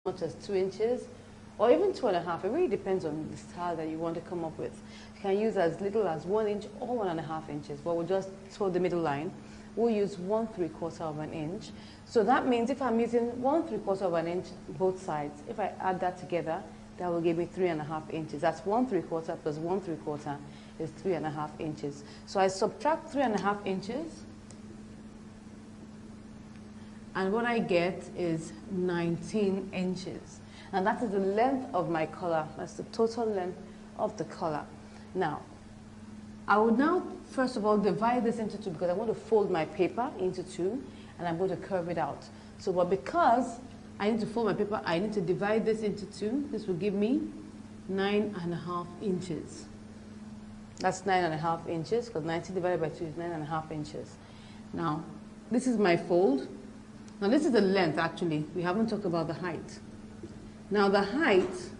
much as 2 inches, or even 2.5. It really depends on the style that you want to come up with. You can use as little as 1 inch or 1.5 inches, but we'll just toe the middle line. We'll use 1/3 of an inch. So that means if I'm using 1/3 of an inch both sides, if I add that together, that will give me 3.5 inches. That's 1/3 plus 1/3 is 3.5 inches. So I subtract 3.5 inches, and what I get is 19 inches. And that is the length of my collar. That's the total length of the collar. Now, I would now, first of all, divide this into two because I want to fold my paper into two, and I'm going to curve it out. So, but because I need to fold my paper, I need to divide this into two. This will give me 9.5 inches. That's 9.5 inches, because 90 divided by 2 is 9.5 inches. Now, this is my fold. Now, this is the length, actually. We haven't talked about the height. Now, the height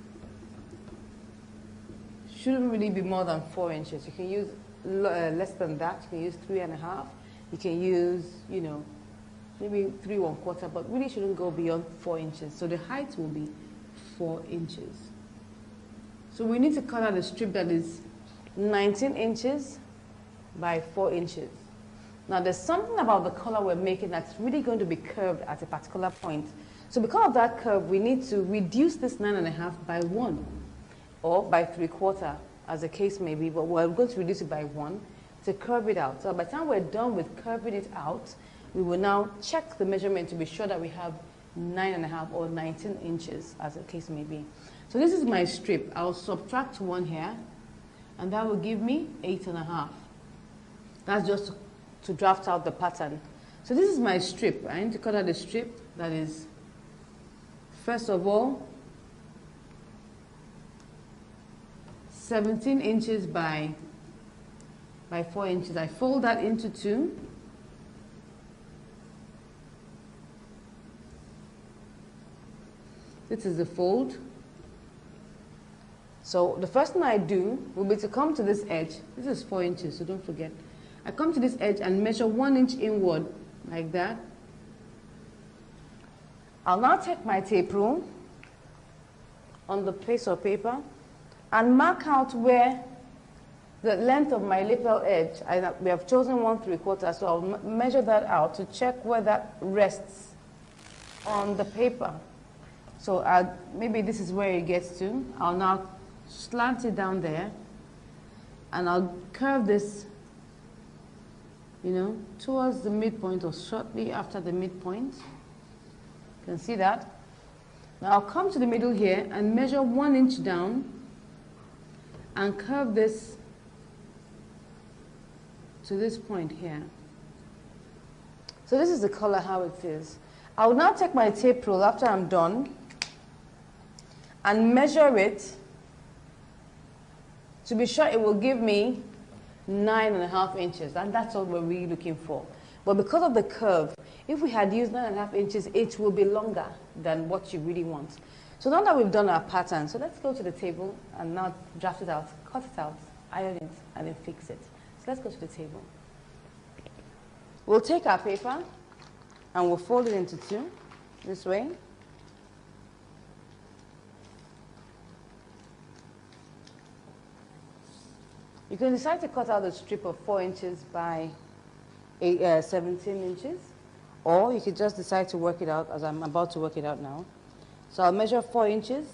shouldn't really be more than 4 inches. You can use less than that. You can use 3.5. You can use, you know, maybe 3¼ but really shouldn't go beyond 4 inches. So the height will be 4 inches. So we need to cut out a strip that is 19 inches by 4 inches. Now there's something about the color we're making that's really going to be curved at a particular point. So because of that curve, we need to reduce this 9.5 by 1 or by 3/4, as the case may be, but we're going to reduce it by 1 to curve it out. So by the time we're done with curving it out, we will now check the measurement to be sure that we have 9.5 or 19 inches, as the case may be. So this is my strip. I'll subtract 1 here, and that will give me 8.5. That's just to draft out the pattern. So this is my strip. I need to cut out a strip that is, first of all, 17 inches by 4 inches. I fold that into two. This is the fold. So the first thing I do will be to come to this edge. This is 4 inches, so don't forget. I come to this edge and measure 1 inch inward, like that. I'll now take my tape rule on the piece of paper and mark out where the length of my lapel edge, we have chosen 1/3, so I'll measure that out to check where that rests on the paper. So maybe this is where it gets to. I'll now slant it down there, and I'll curve this, you know, towards the midpoint or shortly after the midpoint. You can see that. Now I'll come to the middle here and measure 1 inch down and curve this to this point here. So this is the color how it is. I will now take my tape rule after I'm done and measure it to be sure it will give me 9.5 inches, and that's all we're really looking for. But because of the curve, if we had used 9.5 inches, it will be longer than what you really want. So now that we've done our pattern, so let's go to the table and now draft it out, cut it out, iron it, and then fix it. So let's go to the table. We'll take our paper and we'll fold it into two, this way. You can decide to cut out a strip of 4 inches by 17 inches, or you could just decide to work it out as I'm about to work it out now. So I'll measure 4 inches.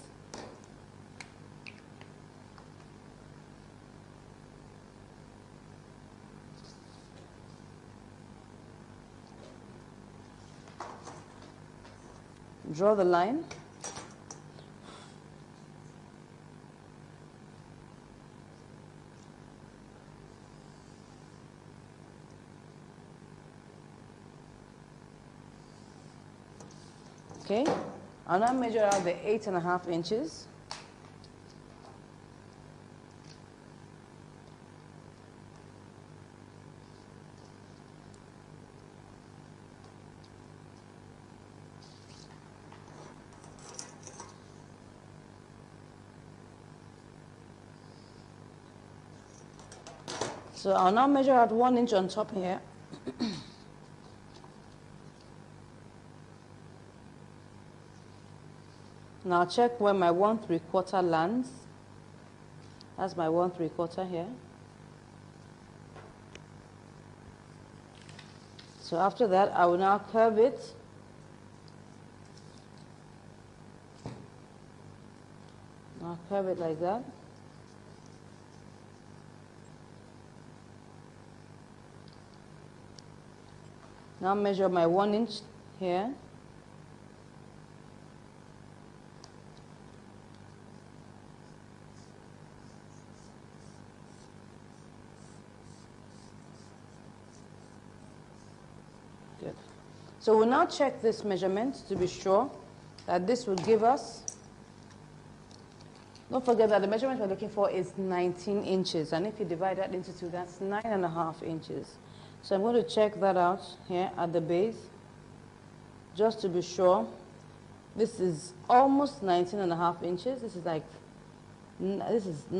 Draw the line. Okay, I'll now measure out the 8.5 inches. So I'll now measure out 1 inch on top here. Now check where my 1/3 lands. That's my 1/3 here. So after that, I will now curve it. I'll curve it like that. Now measure my 1 inch here. Good. So we'll now check this measurement to be sure that this will give us. Don't forget that the measurement we're looking for is 19 inches. And if you divide that into 2, that's 9.5 inches. So I'm going to check that out here at the base, just to be sure. This is almost 19.5 inches. This is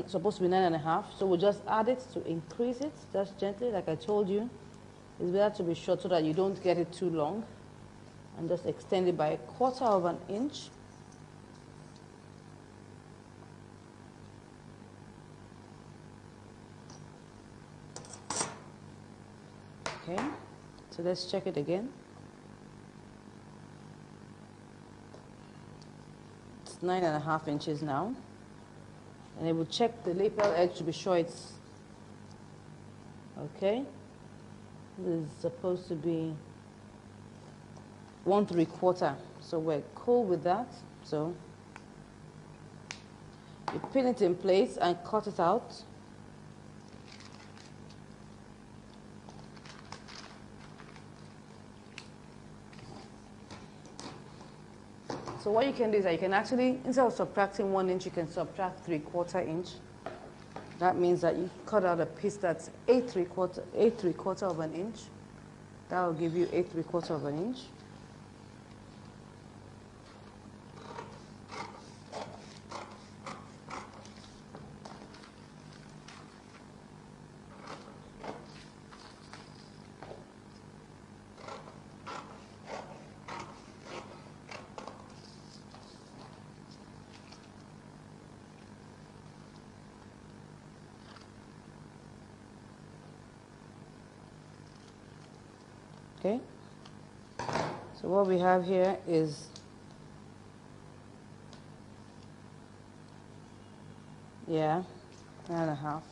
supposed to be 9.5. So we'll just add it to increase it, just gently, like I told you. It's better to be short so that you don't get it too long. And just extend it by 1/4 inch. Okay, so let's check it again. It's 9.5 inches now. And it will check the lapel edge to be sure it's okay. This is supposed to be 1/3. So we're cool with that. So you pin it in place and cut it out. So what you can do is that you can actually, instead of subtracting 1 inch, you can subtract 3/4 inch. That means that you cut out a piece that's 8/3 inch. That will give you 8/3 inch. Okay, so what we have here is, yeah, 9.5.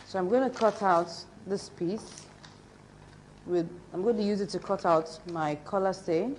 So I'm going to cut out this piece with, I'm going to use it to cut out my collar stay.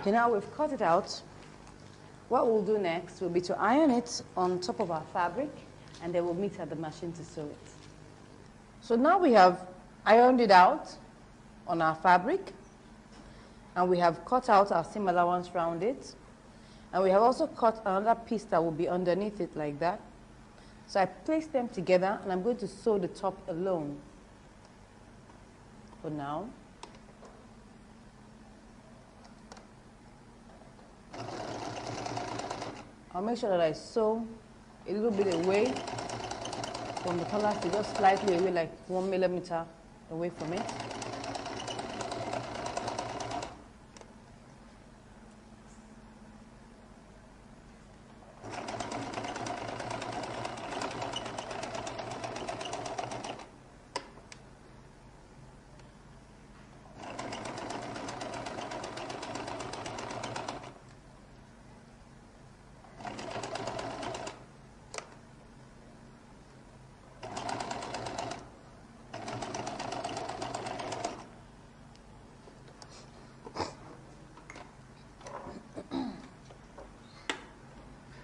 Okay, now we've cut it out. What we'll do next will be to iron it on top of our fabric, and then we'll meet at the machine to sew it. So now we have ironed it out on our fabric, and we have cut out our seam allowance around it, and we have also cut another piece that will be underneath it like that. So I place them together, and I'm going to sew the top alone for now. I'll make sure that I sew a little bit away from the collar, so just slightly away, like 1 millimeter away from it.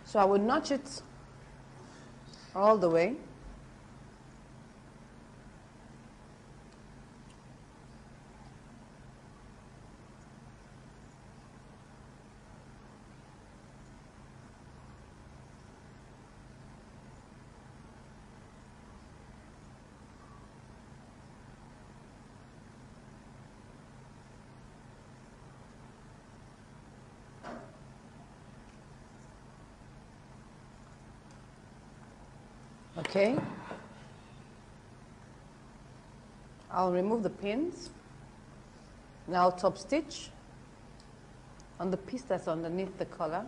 So I will notch it all the way. Okay, I'll remove the pins. Now top stitch on the piece that's underneath the collar.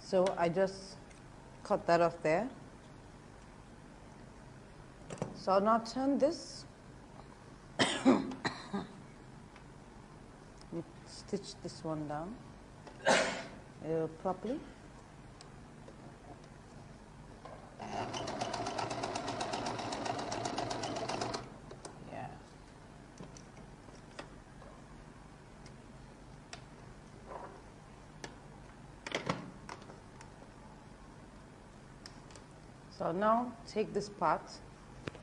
So I just cut that off there. So I'll now turn this, stitch this one down properly. Yeah. So now take this part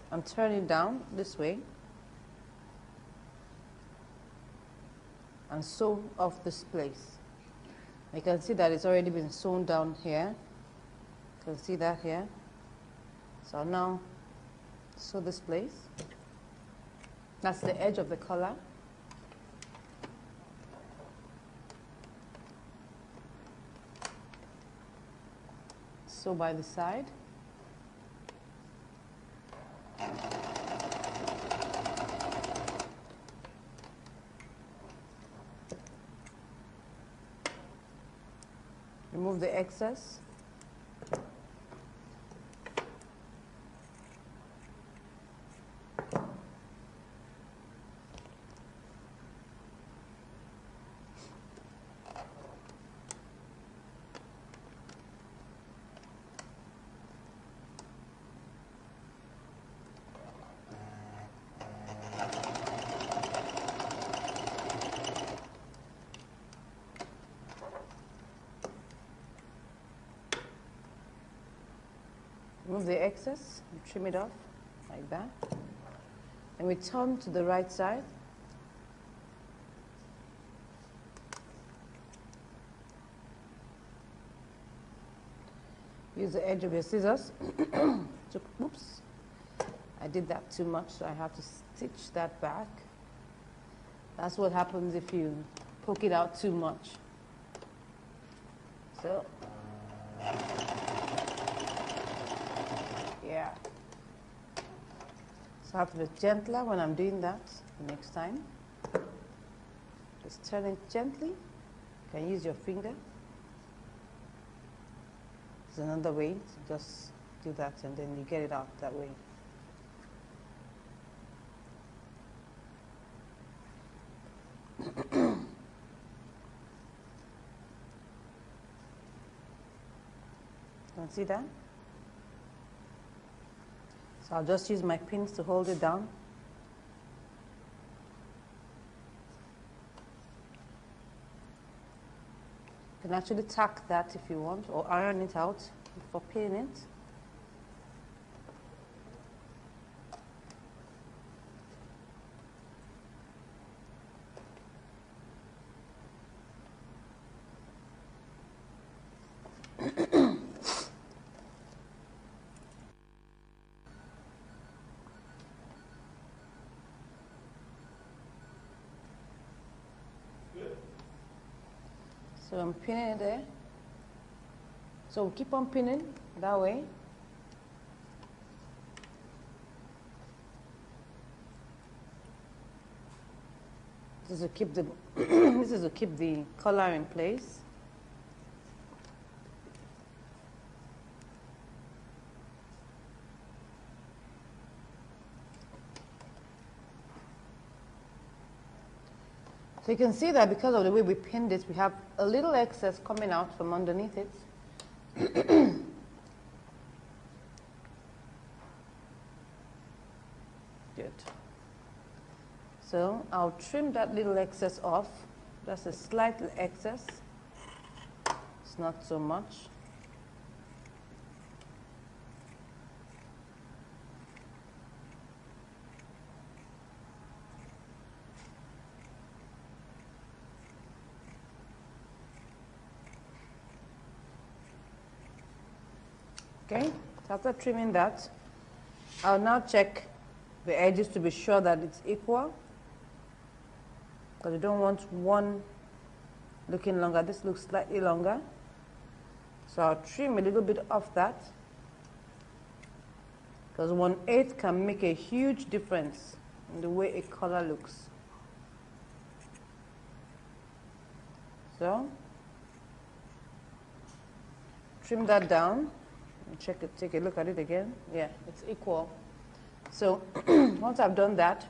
and turn it down this way and sew off this place. You can see that it's already been sewn down here. You can see that here. So now sew this place. That's the edge of the collar. Sew by the side. Remove the excess. Remove the excess, trim it off like that. And we turn to the right side. Use the edge of your scissors. Oops, I did that too much, so I have to stitch that back. That's what happens if you poke it out too much. So, yeah. So I have to be gentler when I'm doing that the next time. Just turn it gently. You can use your finger. There's another way to just do that, and then you get it out that way. Don't see that? So I'll just use my pins to hold it down. You can actually tack that if you want, or iron it out before pinning it. So I'm pinning it there. So we'll keep on pinning that way. This is to keep the this is to keep the collar in place. So you can see that because of the way we pinned it, we have a little excess coming out from underneath it. Good. So I'll trim that little excess off. That's a slight excess. It's not so much. Okay, so after trimming that, I'll now check the edges to be sure that it's equal, because you don't want one looking longer. This looks slightly longer, so I'll trim a little bit off that, because 1/8 can make a huge difference in the way a color looks. So trim that down. Check it, take a look at it again. Yeah, it's equal. So once I've done that,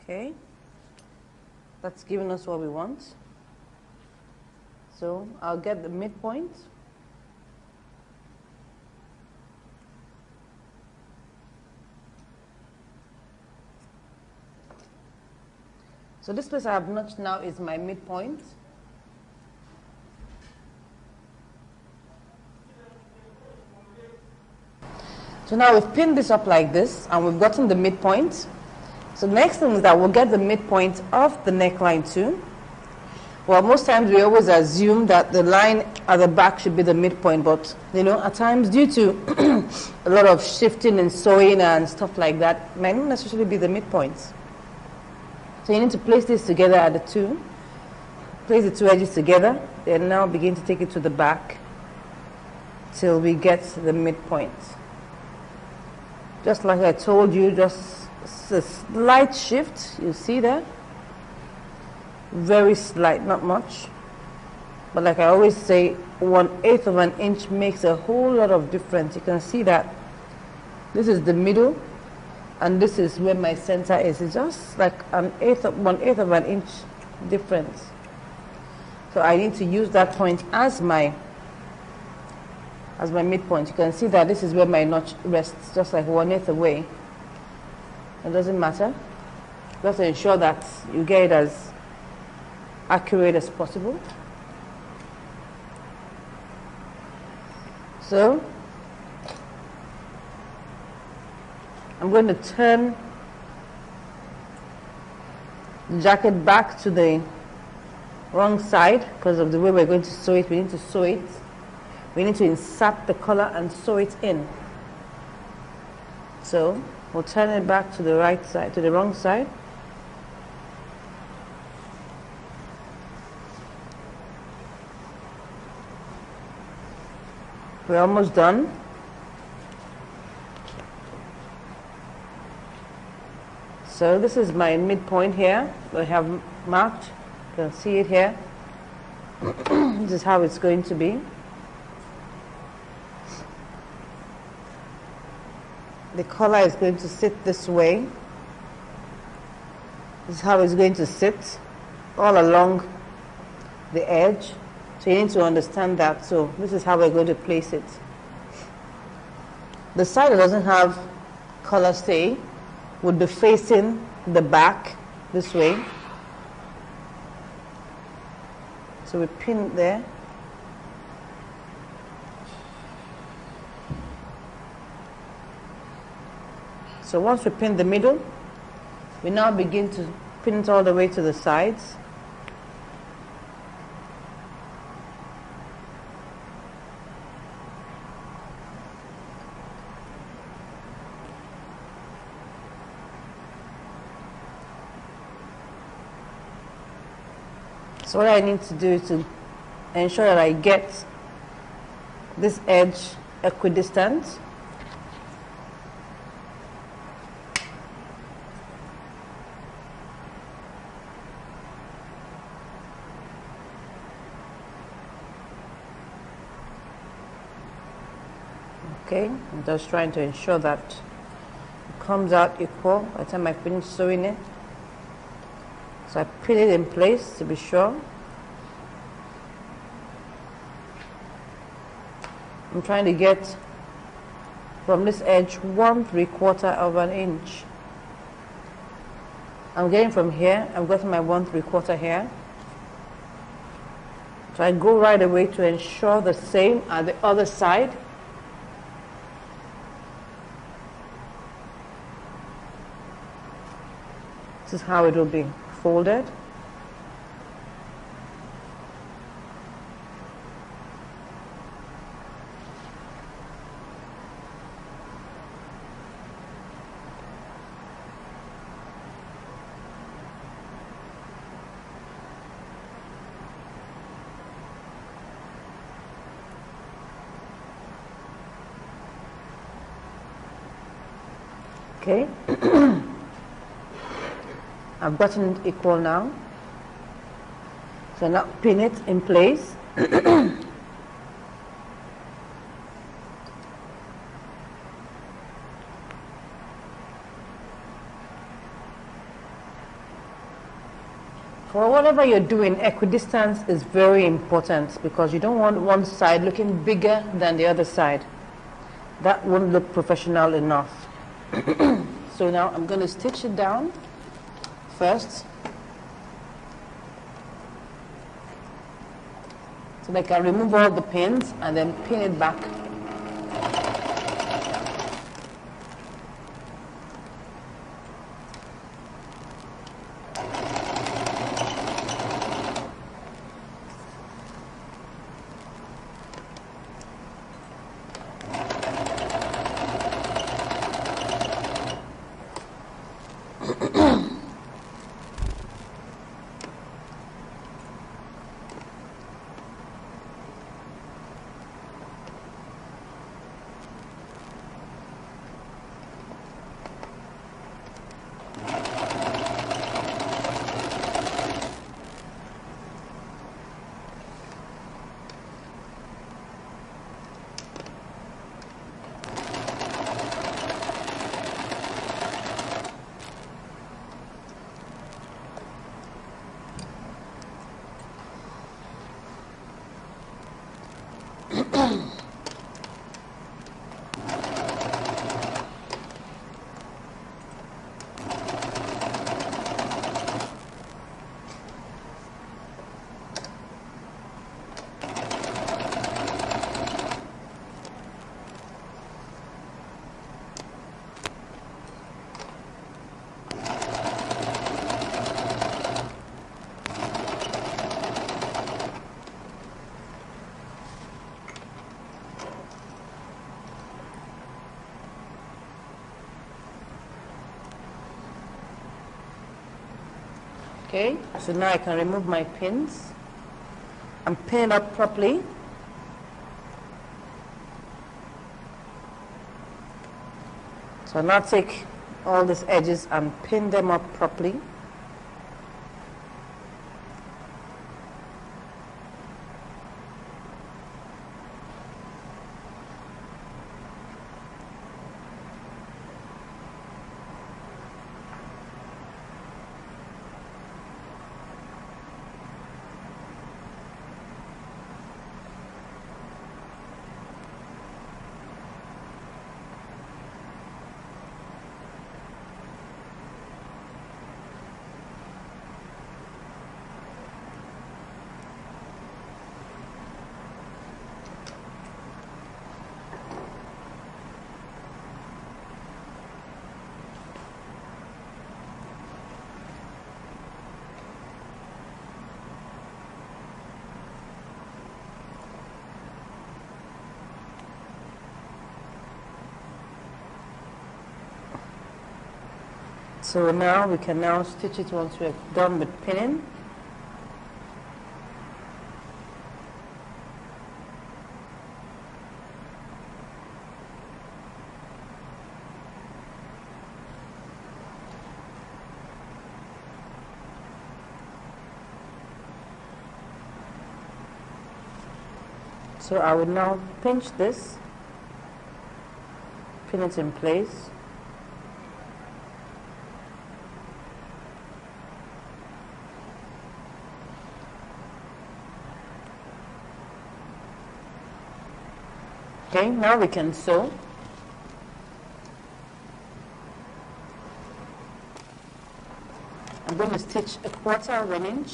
okay, that's giving us what we want. So I'll get the midpoint. So this place I have notched now is my midpoint. So now we've pinned this up like this, and we've gotten the midpoint. So the next thing is that we'll get the midpoint of the neckline too. Well, most times we always assume that the line at the back should be the midpoint, but you know, at times due to a lot of shifting and sewing and stuff like that, it might not necessarily be the midpoint. So you need to place this together at the two. Place the two edges together, then now begin to take it to the back till we get the midpoint. Just like I told you, just a slight shift, you see there? Very slight, not much. But like I always say, 1/8 of an inch makes a whole lot of difference. You can see that this is the middle, and this is where my center is. It's just like 1/8 of an inch difference. So I need to use that point as my midpoint. You can see that this is where my notch rests, just like 1/8 away. It doesn't matter. Just to ensure that you get it as accurate as possible. So I'm going to turn the jacket back to the wrong side because of the way we're going to sew it. We need to sew it. We need to insert the collar and sew it in. So we'll turn it back to the right side, to the wrong side. We're almost done. So this is my midpoint here. I have marked. You can see it here. This is how it's going to be. The collar is going to sit this way. This is how it's going to sit all along the edge. So you need to understand that. So this is how we're going to place it. The side that doesn't have collar stay would be facing the back this way. So we pin it there. So once we pin the middle, we now begin to pin it all the way to the sides. So what I need to do is to ensure that I get this edge equidistant. Okay, I'm just trying to ensure that it comes out equal by the time I finish sewing it. So I pin it in place to be sure. I'm trying to get from this edge 1/3 of an inch. I'm getting from here, I've got my 1/3 here. So I go right away to ensure the same at the other side. This is how it will be folded. Okay. I've gotten it equal now. So now pin it in place. For whatever you're doing, equidistance is very important because you don't want one side looking bigger than the other side. That won't look professional enough. So now I'm going to stitch it down first, so that I can remove all the pins and then pin it back. Okay, so now I can remove my pins and pin it up properly. So now take all these edges and pin them up properly. So now we can now stitch it once we're done with pinning. So I will now pinch this, pin it in place. Okay, now we can sew. I'm going to stitch 1/4 of an inch.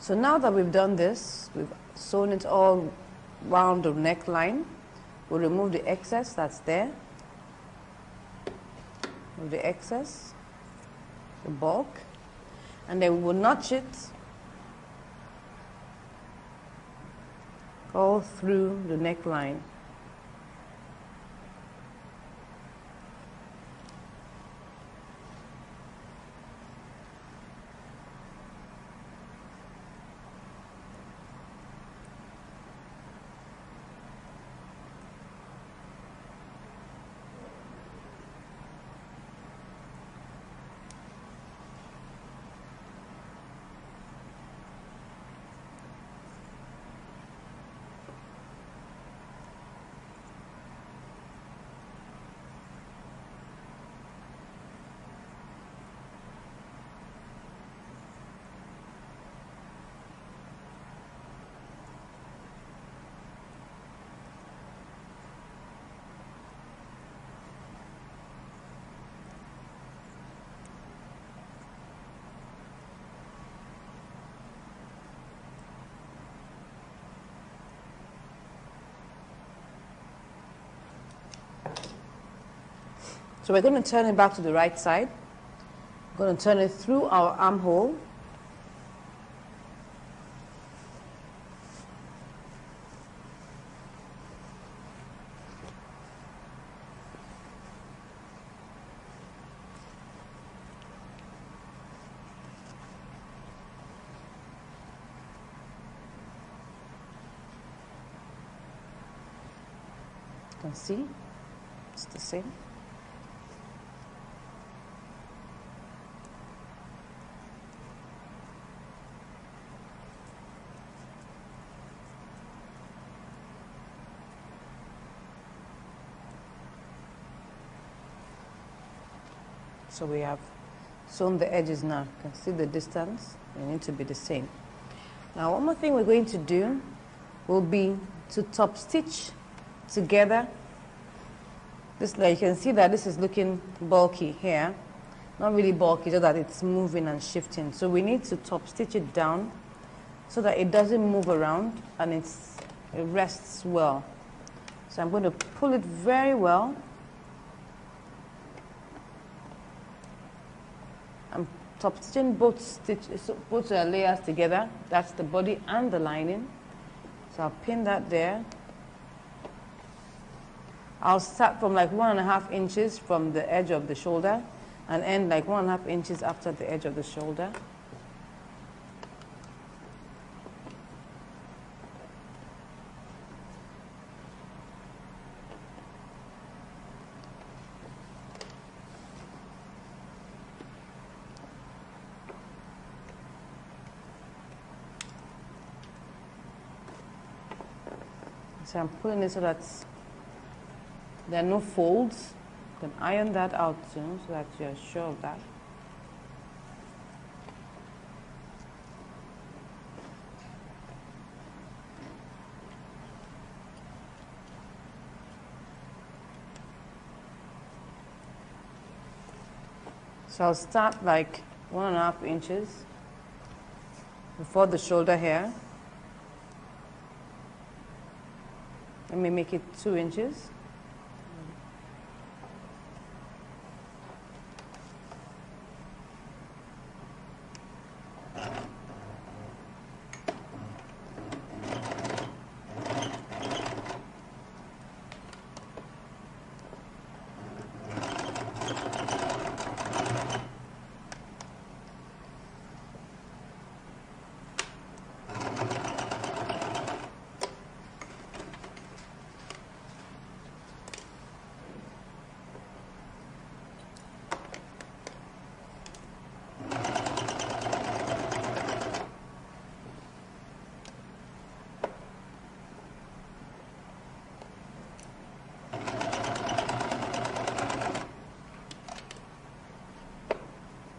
So now that we've done this, we've sewn it all round the neckline. We'll remove the excess that's there. Remove the excess, the bulk, and then we will notch it all through the neckline. So we're going to turn it back to the right side. We're going to turn it through our armhole. You can see it's the same. So we have sewn the edges now. You can see the distance. They need to be the same. Now one more thing we're going to do will be to top stitch together. This, like you can see that this is looking bulky here. Not really bulky, just that it's moving and shifting. So we need to top stitch it down so that it doesn't move around and it rests well. So I'm going to pull it very well. I'm top stitching both layers together. That's the body and the lining. So I'll pin that there. I'll start from like 1.5 inches from the edge of the shoulder and end like 1.5 inches after the edge of the shoulder. So I'm pulling it so that there are no folds. You can iron that out soon so that you're sure of that. So I'll start like 1.5 inches before the shoulder here. Let me make it 2 inches.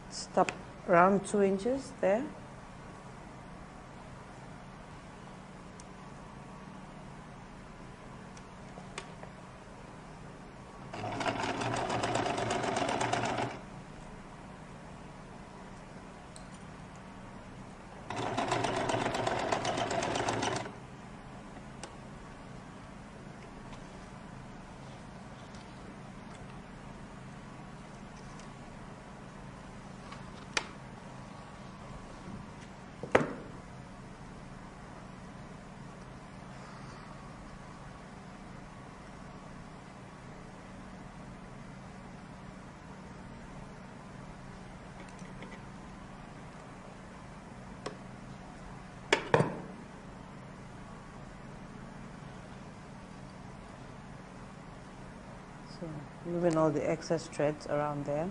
Stop around 2 inches there. So moving all the excess threads around there.